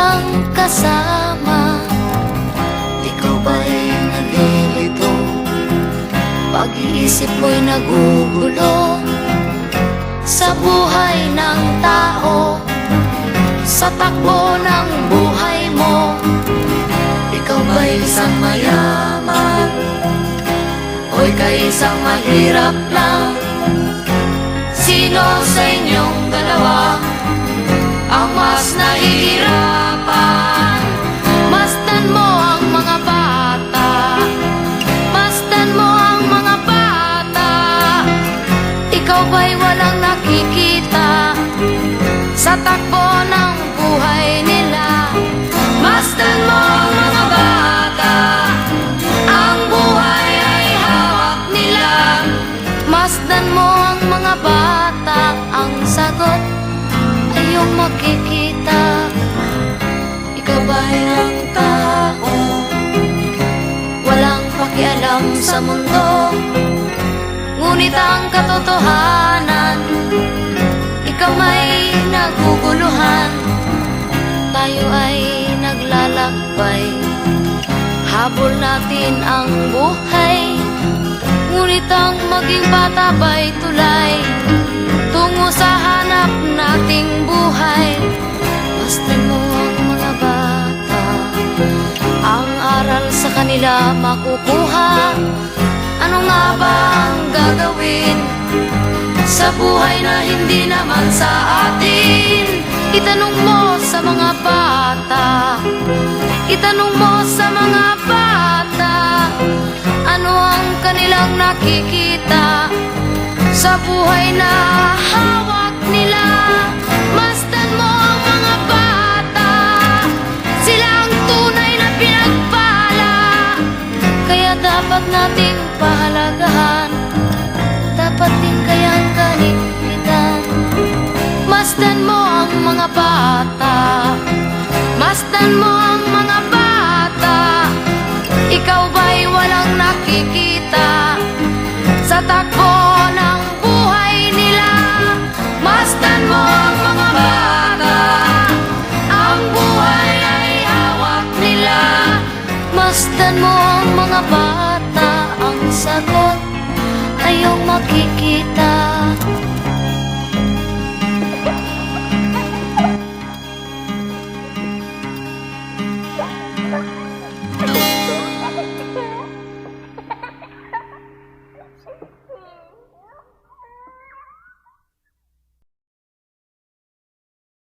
walang kasama. Ikaw ba'y nalilito? Pag-iisip mo'y nagugulo sa buhay ng tao, sa takbo ng buhay mo. Ikaw ba'y isang mayaman o ika'y isang mahirap lang? Sino sa inyong dalawa ang mas nahihirapan? Masdan mo ang mga bata, masdan mo ang mga bata. Ikaw ba'y walang nakikita sa takbo ng buhay nila? Masdan mo ang mga bata, ang buhay ay hawak nila. Masdan mo ang mga bata, ang sagot ay iyong makikita. Ikaw ba'y ang tao, walang pakialam sa mundo, ngunit ang katotohanan, ikaw may naguguluhan. Tayo ay naglalakbay, habol natin ang buhay, ngunit ang maging bata ba'y tulay tungo sa hanap nating buhay. Masdan mo ang mga bata, ang aral sa kanila makukuha. Ano nga ba ang gagawin sa buhay na hindi naman sa atin? Itanong mo sa mga bata, itanong mo sa mga bata, ano ang kanilang nakikita sa buhay na hawak nila. Masdan mo ang mga bata, sila ang tunay na pinagpala, kaya dapat nating pahalagahan, dapat din kayang kaligpitan. Masdan mo ang mga bata, masdan mo ang mga bata. Ikaw ba'y walang nakikita sa takbo ng buhay nila? Masdan mo ang mga bata, ang buhay ay hawak nila. Masdan mo ang mga bata, ang sagot ay iyong makikita.